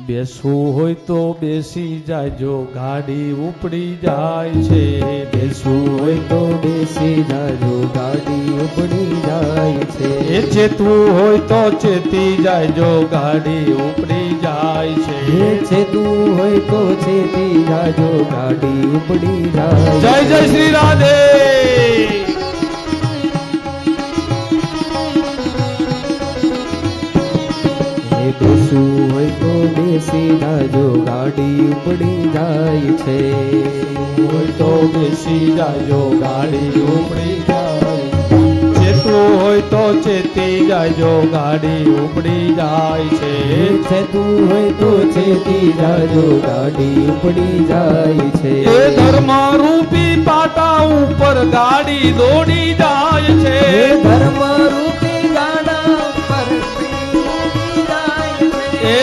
બેસવું હોય તો બેસી જાજો ગાડી ઉપડી જાય છે બેસવું હોય તો બેસી જાજો ગાડી ઉપડી જાય છે એ ચેતવું હોય તો ચેતી જાજો ગાડી ઉપડી જાય છે એ છેતું હોય તો છેતી જાજો ગાડી ઉપડી જાય જય જય શ્રી રાધે બેસવું હોય તો બેસી જાજો ગાડી ઉપડી જાય છે હોય તો બેસી જાજો ગાડી ઉપડી જાય ચેતવું હોય તો ચેતી જાજો ગાડી ઉપડી જાય છે છેતું હોય તો છેતી જાજો ગાડી ઉપડી જાય છે એ ધર્મ રૂપી પાટા ઉપર ગાડી દોડી જાય છે ધર્મ રૂપી